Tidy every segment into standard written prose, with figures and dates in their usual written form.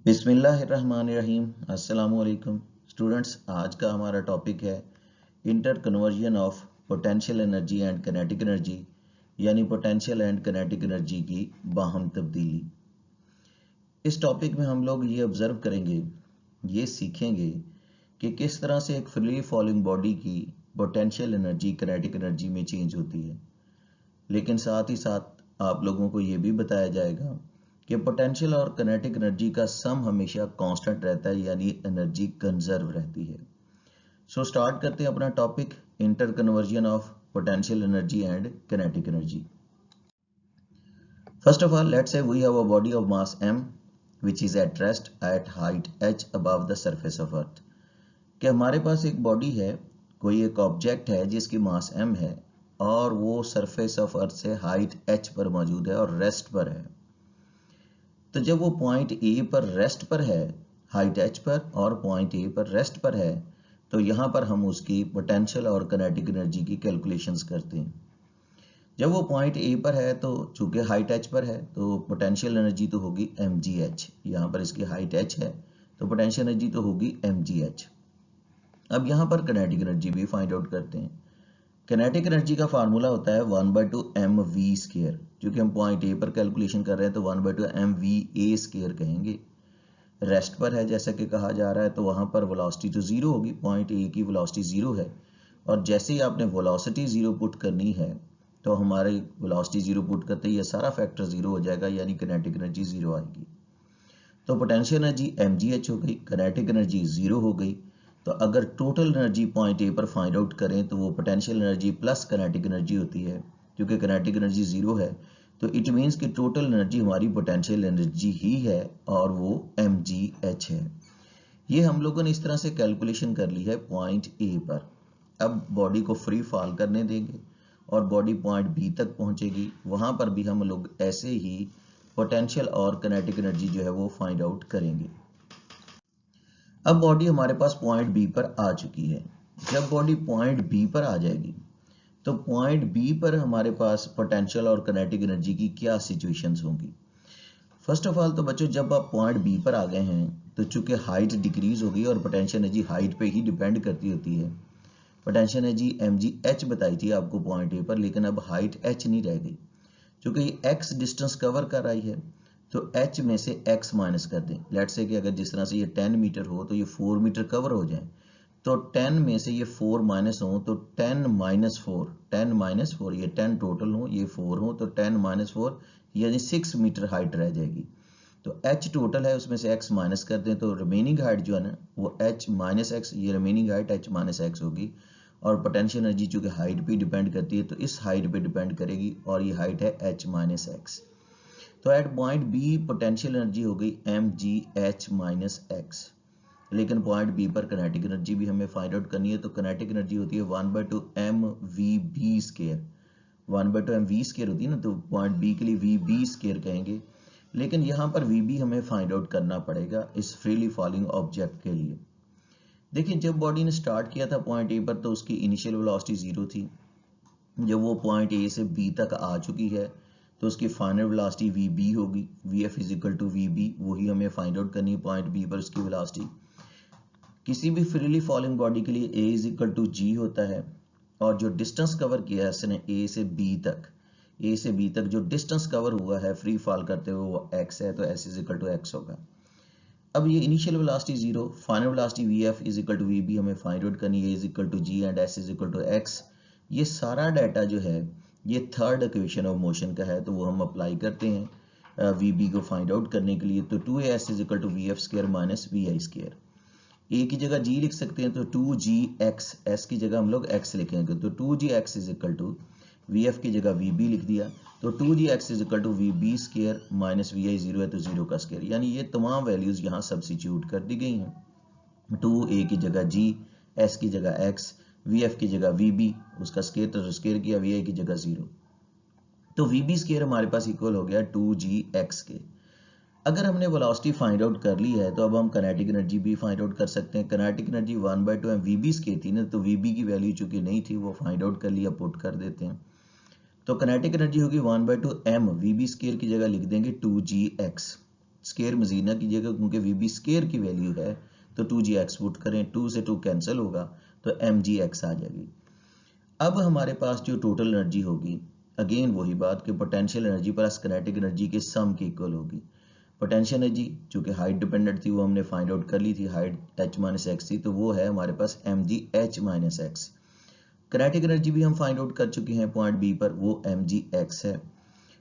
बिस्मिल्लाहिर्रहमानिर्रहीम। अस्सलामुअलैकुम स्टूडेंट्स, आज का हमारा टॉपिक है inter conversion of potential energy and kinetic energy, यानी पोटेंशियल एंड काइनेटिक एनर्जी की बाहम तब्दीली। इस टॉपिक में हम लोग ये ऑब्जर्व करेंगे, ये सीखेंगे कि किस तरह से एक फ्री फॉलिंग बॉडी की पोटेंशियल एनर्जी काइनेटिक एनर्जी में चेंज होती है। लेकिन साथ ही साथ आप लोगों को ये भी बताया जाएगा कि पोटेंशियल और काइनेटिक एनर्जी का सम हमेशा कांस्टेंट रहता है, यानी एनर्जी कंजर्व रहती है। सो स्टार्ट करते हैं अपना topic, inter conversion of potential energy and kinetic energy. First of all, let's say we have a body of mass m which is at rest at height h above the surface of earth। कि हमारे पास एक body है, कोई एक object है जिसकी मास m है और वो सरफेस ऑफ अर्थ से हाइट h पर मौजूद है और रेस्ट पर है। तो जब वो पॉइंट ए पर रेस्ट पर है, हाइट h पर, और पॉइंट ए पर रेस्ट पर है, तो यहाँ पर हम उसकी पोटेंशियल और काइनेटिक एनर्जी की कैलकुलेशंस करते हैं। जब वो पॉइंट ए पर है तो चूंकि हाइट h पर है तो पोटेंशियल एनर्जी तो होगी mgh। यहाँ पर इसकी हाइट h है तो पोटेंशियल एनर्जी तो होगी mgh। अब यहाँ पर काइनेटिक एनर्जी भी फाइंड आउट करते हैं। काइनेटिक एनर्जी का फार्मूला होता है 1/2 mv²। क्योंकि हम पॉइंट ए पर कैलकुलेशन कर रहे हैं तो 1/2 mva² कहेंगे। रेस्ट पर है जैसा कि कहा जा रहा है, तो वहां पर वेलोसिटी तो जीरो होगी, पॉइंट ए की वेलोसिटी जीरो है, और जैसे ही आपने वेलोसिटी जीरो पुट करनी है तो हमारी वेलोसिटी जीरो पुट करते ही ये सारा फैक्टर जीरो हो जाएगा, यानी काइनेटिक एनर्जी जीरो आएगी। तो पोटेंशियल एनर्जी mgh हो गई, काइनेटिक एनर्जी जीरो हो गई। तो अगर टोटल एनर्जी पॉइंट ए पर फाइंड आउट करें तो वो potential energy plus kinetic energy होती है। क्योंकि काइनेटिक एनर्जी जीरो है तो इट मीन्स कि टोटल एनर्जी हमारी पोटेंशियल एनर्जी ही है और वो mgh है। ये हम लोगों ने इस तरह से कैलकुलेशन कर ली है पॉइंट ए पर। अब बॉडी को फ्री फॉल करने देंगे और बॉडी पॉइंट बी तक पहुंचेगी, वहां पर भी हम लोग ऐसे ही पोटेंशियल और काइनेटिक एनर्जी जो है वो फाइंड आउट करेंगे। अब बॉडी हमारे पास पॉइंट बी पर आ चुकी है। जब बॉडी पॉइंट बी पर आ जाएगी तो पॉइंट बी पर हमारे पास पोटेंशियल और काइनेटिक एनर्जी की क्या सिचुएशंस होंगी। फर्स्ट ऑफ ऑल तो बच्चों, जब आप पॉइंट बी पर आ गए हैं तो चूंकि हाइट डिक्रीज होगी और पोटेंशियल एनर्जी हाइट पे ही डिपेंड करती होती है। पोटेंशियल एनर्जी mgh बताई थी आपको पॉइंट ए पर, लेकिन अब हाइट h नहीं रह गई। क्योंकि ये x डिस्टेंस कवर कर रही है तो h में से x माइनस कर दें। लेट्स से कि अगर जिस तरह से ये 10 मीटर हो तो ये 4 मीटर कवर हो जाए, तो 10 में से ये 4 माइनस हो तो 10 माइनस 4, 10 माइनस 4, ये 10 टोटल हो, ये 4 हो, तो 10 माइनस 4 यानी 6 मीटर हाइट रह जाएगी। तो h टोटल है, उसमें से x माइनस कर दें तो रिमेनिंग हाइट जो है ना वो h माइनस एक्स, ये remaining height h minus x होगी। और पोटेंशियल एनर्जी चूंकि हाइट पे डिपेंड करती है तो इस हाइट पे डिपेंड करेगी, और ये हाइट है h माइनस एक्स। तो at point B potential energy हो गई mgh माइनस एक्स। लेकिन पॉइंट बी पर काइनेटिक एनर्जी भी हमें फाइंड आउट करनी है, तो काइनेटिक एनर्जी होती है 1/2 mvb²। 1/2 mv² होती है ना, तो पॉइंट बी के लिए vb² कहेंगे। लेकिन यहाँ पर vb हमें फाइंड आउट करना पड़ेगा इस फ्रीली फॉलिंग ऑब्जेक्ट के लिए। देखिए, जब बॉडी ने स्टार्ट किया था पॉइंट ए पर तो उसकी इनिशियल वेलोसिटी जीरो थी। जब वो पॉइंट ए से बी तक आ चुकी है तो उसकी फाइनल वेलोसिटी vb होगी। vf is equal to vb, वही हमें फाइंड आउट करनी है पॉइंट बी पर उसकी वेलोसिटी। किसी भी फ्रीली फॉलिंग बॉडी के लिए a is equal to g होता है, और जो डिस्टेंस कवर किया है इसने a से b तक जो डिस्टेंस कवर हुआ है फ्री फॉल करते हुए वो x है, तो s is equal to x होगा। अब ये initial velocity zero, final velocity vf is equal to vb हमें फाइंड आउट करनी है, a is equal to g and s is equal to x। ये सारा डाटा जो है ये थर्ड इक्वेशन ऑफ मोशन का है, तो वो हम अप्लाई करते हैं vb को फाइंड आउट करने के लिए। तो 2as is equal to vf² minus vi²। a की जगह g लिख सकते हैं तो 2gx, s की जगह हम लोग x लिखेंगे, तो 2gx is equal to vf की जगह vb लिख दिया, तो 2gx is equal to vb² minus vi zero है तो जीरो का स्क्वायर, यानी ये तमाम वैल्यूज यहाँ सब्सिट्यूट कर दी गई हैं। 2a की जगह g, s की जगह x, vf की जगह vb, उसका स्क्वायर तो स्क्वायर किया, vi की जगह जीरो, तो vb² हमारे पास इक्वल हो गया 2gx के। अगर हमने वेलोसिटी फाइंड आउट कर ली है तो अब हम काइनेटिक एनर्जी भी फाइंड आउट कर सकते हैं। काइनेटिक एनर्जी 1/2 mvb² थी ना, तो vb की वैल्यू चूंकि नहीं थी वो फाइंड आउट कर लिया, पुट कर देते हैं। तो काइनेटिक एनर्जी होगी 1/2 mvb² की जगह लिख देंगे 2gx। स्केयर मजीद ना कीजिएगा, क्योंकि वीबी स्केयर की वैल्यू है तो 2gx पुट करें, 2 से 2 कैंसिल होगा तो mgx आ जाएगी। अब हमारे पास जो टोटल एनर्जी होगी, अगेन वही बात कि potential energy plus kinetic energy के सम की इक्वल होगी। पोटेंशियल एनर्जी जो कि हाइट डिपेंडेंट थी वो हमने फाइंड आउट कर ली थी, हाइट h माइनस एक्स थी, तो वो है हमारे पास mgh minus x. Kinetic energy भी हम फाइंड आउट कर चुके हैं पॉइंट बी पर, वो mgx है।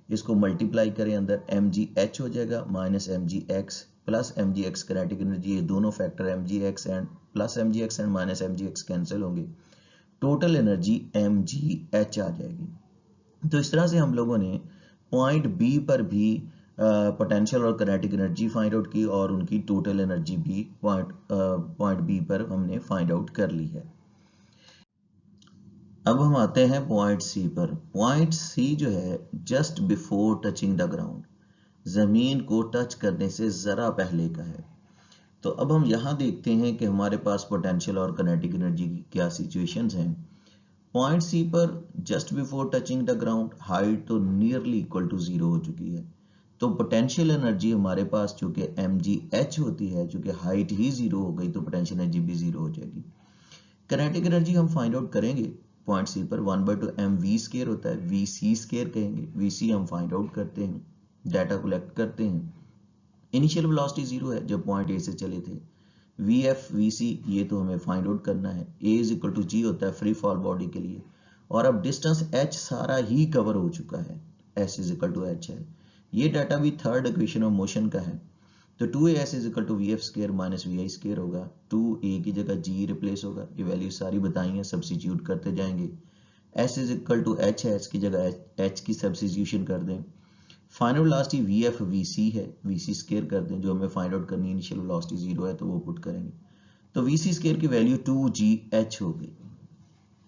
इसको मल्टीप्लाई करें अंदर, mgh हो जाएगा minus mgx plus mgx kinetic energy, ये दोनों factor mgx and plus mgx and minus mgx cancel होंगे, टोटल एनर्जी mgh आ जाएगी। तो इस तरह से हम लोगों ने पॉइंट बी पर भी पोटेंशियल और काइनेटिक एनर्जी फाइंड आउट की और उनकी टोटल एनर्जी भी पॉइंट बी पर हमने फाइंड आउट कर ली है। अब हम आते हैं पॉइंट सी पर। पॉइंट सी जो है just before touching the ground, जमीन को टच करने से जरा पहले का है। तो अब हम यहाँ देखते हैं कि हमारे पास पोटेंशियल और काइनेटिक एनर्जी की क्या सिचुएशंस हैं। पॉइंट सी पर just before touching the ground height तो नियरली इक्वल टू 0 हो चुकी है, तो पोटेंशियल एनर्जी हमारे पास चूंकि mgh होती है, चूंकि हाइट ही 0 हो गई तो पोटेंशियल एनर्जी भी 0 हो जाएगी। काइनेटिक एनर्जी हम फाइंड आउट करेंगे पॉइंट सी पर, 1/2 mv स्क्वायर होता है, vc स्क्वायर कहेंगे, vc हम फाइंड आउट करते हैं, डाटा कलेक्ट करते हैं। इनिशियल वेलोसिटी 0 है जब पॉइंट ए से चले थे, vf vc ये तो हमें फाइंड आउट करना है, a is equal to g होता है फ्री फॉल बॉडी के लिए, और अब डिस्टेंस h सारा ही कवर हो चुका है, s is equal to h है। ये डाटा भी थर्ड इक्वेशन ऑफ मोशन का है, तो 2as is equal to vf square minus vi square होगा, 2a की जगह g रिप्लेस होगा, ये वैल्यू सारी बताई है, सब्स्टिट्यूट करते जाएंगे। s is equal to h है, s की जगह h की सब्स्टिट्यूशन कर दें। फाइनल वेलोसिटी vf vc है, vc स्क्वायर कर दें, जो हमें फाइंड आउट करनी है, इनिशियल वेलोसिटी 0 है तो वो पुट करेंगे, तो vc स्क्वायर की वैल्यू 2gh होगी।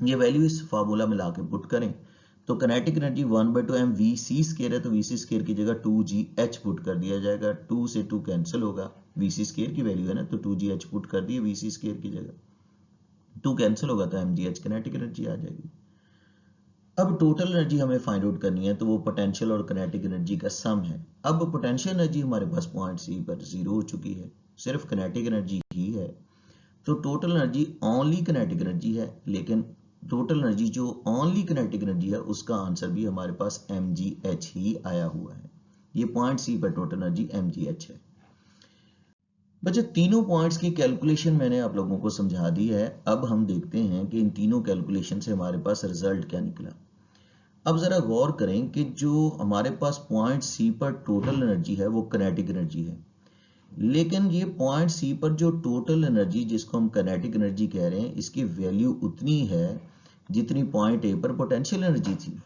ये वैल्यू इस फार्मूला में लाके पुट करें तो काइनेटिक एनर्जी 1/2 mvc स्क्वायर है, तो vc स्क्वायर की जगह 2gh पुट कर दिया जाएगा, 2 से 2 कैंसिल होगा, vc स्क्वायर की वैल्यू है ना, तो 2gh पुट कर दिए vc स्क्वायर की जगह, 2 कैंसिल होगा तो mgh काइनेटिक एनर्जी आ जाएगी। अब टोटल एनर्जी हमें फाइंड आउट करनी है, तो वो पोटेंशियल और काइनेटिक एनर्जी का सम है। अब पोटेंशियल एनर्जी हमारे पास पॉइंट सी पर 0 हो चुकी है, सिर्फ काइनेटिक एनर्जी ही है, तो total energy only kinetic energy है, लेकिन टोटल एनर्जी जो ओनली काइनेटिक एनर्जी है उसका आंसर भी हमारे पास mgh ही आया हुआ है। ये पॉइंट सी पर टोटल एनर्जी mgh है। बच्चों तीनों पॉइंट्स की कैलकुलेशन मैंने आप लोगों को समझा दी है। अब हम देखते हैं कि इन तीनों कैलकुलेशन से हमारे पास रिजल्ट क्या निकला। अब जरा गौर करें कि जो हमारे पास पॉइंट सी पर टोटल एनर्जी है वो काइनेटिक एनर्जी है, लेकिन ये पॉइंट सी पर जो टोटल एनर्जी जिसको हम काइनेटिक एनर्जी कह रहे हैं, इसकी वैल्यू उतनी है जितनी पॉइंट ए पर पोटेंशियल एनर्जी थी।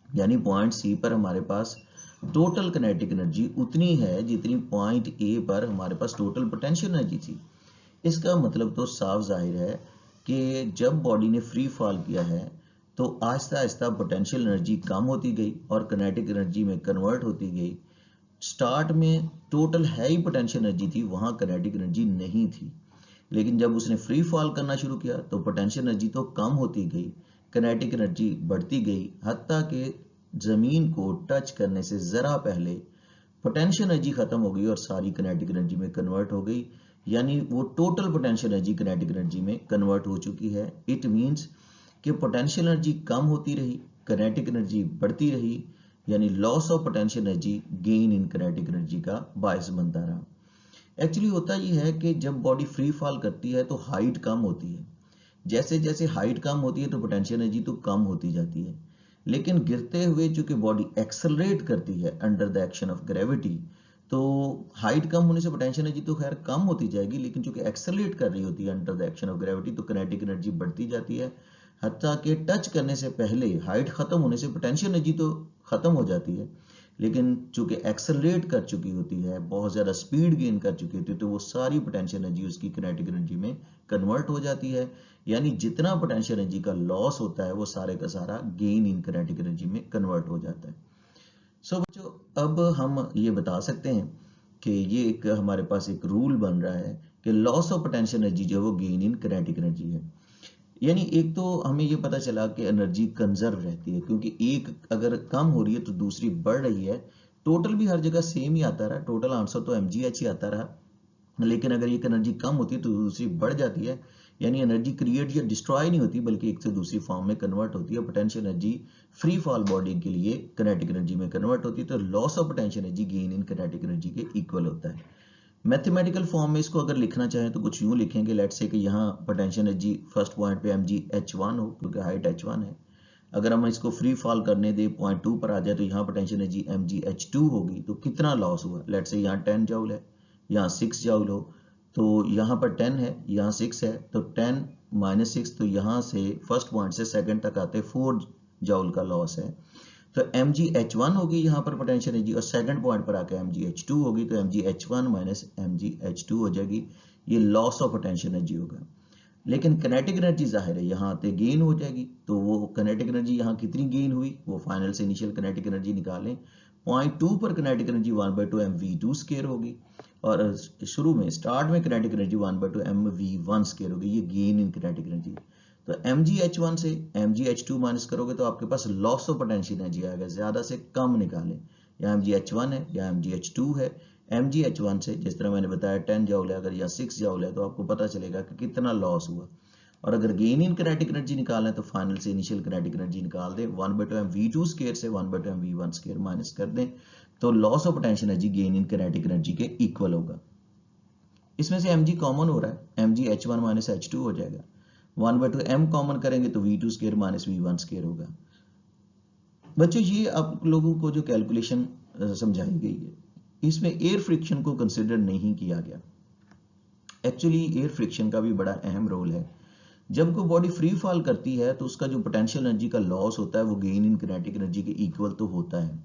यानी पॉइंट सी पर हमारे पास टोटल काइनेटिक एनर्जी उतनी है जितनी पॉइंट ए पर हमारे पास टोटल पोटेंशियल एनर्जी थी। इसका मतलब तो साफ जाहिर है कि जब बॉडी ने फ्री फॉल किया है तो आहिस्ता आहिस्ता पोटेंशियल एनर्जी कम होती गई और काइनेटिक एनर्जी में कन्वर्ट होती गई। स्टार्ट में टोटल है ही पोटेंशियल एनर्जी थी, वहां काइनेटिक एनर्जी नहीं थी, लेकिन जब उसने फ्री फॉल करना शुरू किया तो पोटेंशियल एनर्जी तो कम होती गई, काइनेटिक एनर्जी बढ़ती गई, हत्ता कि जमीन को टच करने से जरा पहले पोटेंशियल एनर्जी खत्म हो गई और सारी काइनेटिक एनर्जी में कन्वर्ट हो गई। यानी वो total potential energy kinetic energy में कन्वर्ट हो चुकी है। इट मींस कि पोटेंशियल एनर्जी कम होती रही, काइनेटिक एनर्जी बढ़ती रही, यानी loss of potential energy gain in kinetic energy का बायस बनता रहा। एक्चुअली होता यह है कि जब बॉडी फ्री फॉल करती है तो हाइट कम होती है, जैसे जैसे हाइट कम होती है तो पोटेंशियल एनर्जी तो कम होती जाती है, लेकिन गिरते हुए चूंकि बॉडी एक्सेलरेट करती है under the action of gravity, तो हाइट कम होने से पोटेंशियल एनर्जी तो खैर कम होती जाएगी, लेकिन चूंकि एक्सेलरेट कर रही होती है under the action of gravity तो काइनेटिक एनर्जी बढ़ती जाती है, हत्ता कि टच करने से पहले हाइट खत्म होने से पोटेंशियल एनर्जी तो खत्म हो जाती है, लेकिन चूंकि एक्सेलरेट कर चुकी होती है, बहुत ज्यादा स्पीड गेन कर चुकी होती है, तो वो सारी पोटेंशियल एनर्जी उसकी काइनेटिक एनर्जी में कन्वर्ट हो जाती है। यानी जितना पोटेंशियल एनर्जी का लॉस होता है वो सारे का सारा गेन इन काइनेटिक एनर्जी में कन्वर्ट हो जाता है। सो बच्चों अब हम ये बता सकते हैं कि ये एक हमारे पास एक रूल बन रहा है कि लॉस ऑफ पोटेंशियल एनर्जी जो है वो गेन इन काइनेटिक एनर्जी है। यानी एक तो हमें ये पता चला कि एनर्जी कंजर्व रहती है, क्योंकि एक अगर कम हो रही है तो दूसरी बढ़ रही है, टोटल भी हर जगह सेम ही आता रहा, टोटल आंसर तो mgh ही आता रहा, लेकिन अगर एक एनर्जी कम होती है तो दूसरी बढ़ जाती है, यानी एनर्जी क्रिएट या डिस्ट्रॉय नहीं होती बल्कि एक से दूसरी फॉर्म में कन्वर्ट होती है। Potential energy free fall body के लिए किनेटिक एनर्जी में कन्वर्ट होती है, तो loss of potential energy gain in kinetic energy के इक्वल होता है। मैथमेटिकल फॉर्म में इसको अगर लिखना चाहें तो कुछ यूं लिखेंगे, लेट्स से कि यहाँ पोटेंशियल एनर्जी फर्स्ट पॉइंट पे mgh1 हो क्योंकि हाइट h1 है। अगर हम इसको फ्री फॉल करने दे पॉइंट 2 पर आ जाए तो यहाँ पोटेंशियल एनर्जी mgh2 होगी, तो कितना लॉस हुआ, लेट्स से यहाँ 10 जूल है, यहाँ 6 जूल हो, तो यहाँ पर 10 है, यहाँ 6 है, तो 10 माइनस 6, तो यहाँ से फर्स्ट पॉइंट से सेकंड तक आते 4 जूल का लॉस है। तो mgh1 होगी यहाँ पर पोटेंशियल एनर्जी, और सेकंड पॉइंट पर आकर mgh2 होगी, तो mgh1 माइनस mgh2 हो जाएगी, ये लॉस ऑफ पोटेंशियल एनर्जी होगा। लेकिन किनेटिक एनर्जी जाहिर है यहाँ आते गेन हो जाएगी, तो वो किनेटिक एनर्जी यहाँ कितनी गेन हुई, वो फाइनल से इनिशियल किनेटिक एनर्जी निकालें। पॉइंट 2 पर किनेटिक एनर्जी 1/2 mv2 स्क्वायर होगी, और शुरू में स्टार्ट में किनेटिक एनर्जी 1/2 mv1 स्क्वायर होगी, ये गेन इन किनेटिक एनर्जी। तो mgh1 से mgh2 माइनस करोगे तो आपके पास लॉस ऑफ पोटेंशियल एनर्जी आएगा, ज्यादा से कम निकालें, या mgh1 है या mgh2 है। mgh1 से जिस तरह मैंने बताया 10 जूल है, अगर या 6 जूल है तो आपको पता चलेगा कि कितना लॉस हुआ। और अगर गेन इन किनेटिक एनर्जी निकालना है तो फाइनल से इनिशियल किनेटिक एनर्जी निकाल दें, 1/2 mv2 स्क्वायर से 1/2 mv1 स्क्वायर माइनस कर दें, तो loss of potential energy gain in kinetic energy के इक्वल होगा। इसमें से mg कॉमन हो रहा है, mgh1 माइनस h2 हो जाएगा, 1/2 m कॉमन करेंगे तो v2 square minus v1 square होगा। बच्चों ये आप लोगों को जो कैलकुलेशन समझाई गई है, इसमें एयर फ्रिक्शन को कंसिडर नहीं किया गया। एक्चुअली एयर फ्रिक्शन का भी बड़ा अहम रोल है। जब कोई बॉडी फ्री फॉल करती है तो उसका जो पोटेंशियल एनर्जी का लॉस होता है वो गेन इन किनेटिक एनर्जी के इक्वल तो होता है,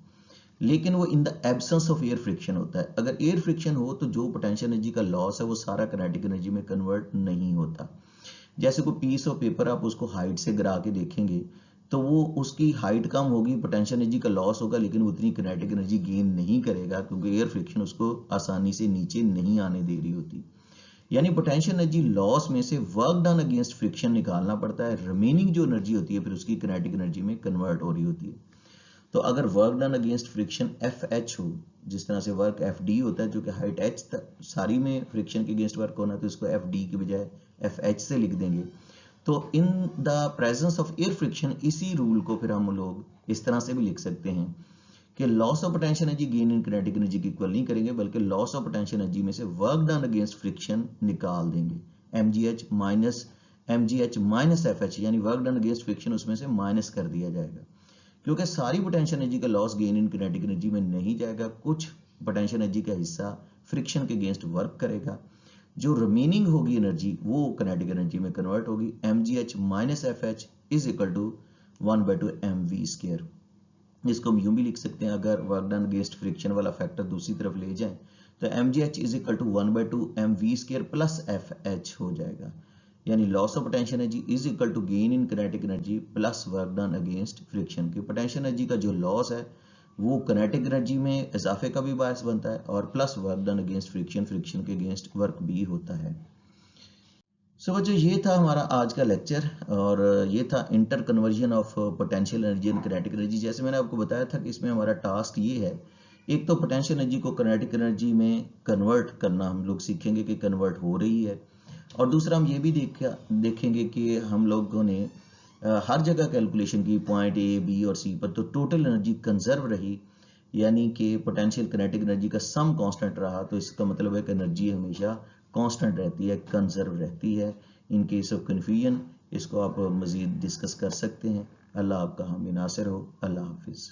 लेकिन वो in the absence of air friction होता है। अगर एयर फ्रिक्शन हो तो जो पोटेंशियल एनर्जी का लॉस है वो सारा किनेटिक एनर्जी में कन्वर्ट नहीं होता। जैसे कोई पीस ऑफ पेपर आप उसको हाइट से गिरा के देखेंगे तो वो उसकी हाइट कम होगी, पोटेंशियल एनर्जी का लॉस होगा, लेकिन वो उतनी किनेटिक एनर्जी गेन नहीं करेगा क्योंकि एयर फ्रिक्शन उसको आसानी से नीचे नहीं आने दे रही होती। यानी पोटेंशियल एनर्जी लॉस में से वर्क डन अगेंस्ट फ्रिक्शन निकालना पड़ता है, रिमेनिंग जो एनर्जी होती है फिर उसकी किनेटिक एनर्जी में कन्वर्ट हो रही होती है। तो अगर work done against friction FH हो, जिस तरह से वर्क FD होता है जो कि हाइट h सारी में फ्रिक्शन के अगेंस्ट वर्क होना, तो इसको FD की बजाय FH से लिख देंगे। तो in the presence of air friction, इसी रूल को फिर हम लोग इस तरह से भी लिख सकते हैं कि loss of potential energy gain in kinetic energy की इक्वल नहीं करेंगे, बल्कि लॉस ऑफ पोटेंशियल एनर्जी में से वर्क डन अगेंस्ट फ्रिक्शन निकाल देंगे, mgh माइनस FH, यानी वर्क डन अगेंस्ट फ्रिक्शन उसमें से माइनस कर दिया जाएगा, क्योंकि सारी पोटेंशियल एनर्जी का loss gain in kinetic energy में नहीं जाएगा, कुछ पोटेंशियल एनर्जी का हिस्सा फ्रिक्शन के अगेंस्ट वर्क करेगा, जो रिमेनिंग होगी एनर्जी वो किनेटिक एनर्जी में कन्वर्ट होगी। mgh minus FH is equal to 1/2 mv square. इसको हम यूं भी लिख सकते हैं, अगर वर्क डन अगेंस्ट फ्रिक्शन वाला फैक्टर दूसरी तरफ ले जाएं तो mgh is equal to 1/2 mv square plus FH हो जाएगा, यानी loss of potential energy is equal to gain in kinetic energy plus work done against friction. की पोटेंशियल एनर्जी का जो लॉस है वो किनेटिक एनर्जी में इजाफे का भी बायस बनता है, और plus work done against friction, friction के अगेंस्ट वर्क भी होता है। सो बच्चों ये था हमारा आज का लेक्चर, और ये था inter conversion of potential energy and kinetic energy. जैसे मैंने आपको बताया था कि इसमें हमारा टास्क ये है, एक तो पोटेंशियल एनर्जी को किनेटिक एनर्जी में कन्वर्ट करना हम लोग सीखेंगे कि कन्वर्ट हो रही है, और दूसरा हम ये भी देखेंगे कि हम लोगों ने हर जगह कैलकुलेशन की, पॉइंट A, B और C पर, तो टोटल एनर्जी कंजर्व रही, यानी कि पोटेंशियल किनेटिक एनर्जी का सम कांस्टेंट रहा, तो इसका मतलब है कि एनर्जी हमेशा कांस्टेंट रहती है, कंजर्व रहती है। इन केस ऑफ कन्फ्यूजन इसको आप मजीद डिस्कस कर सकते हैं। अल्लाह आपका हामी नासिर हो। अल्लाह हाफिज़।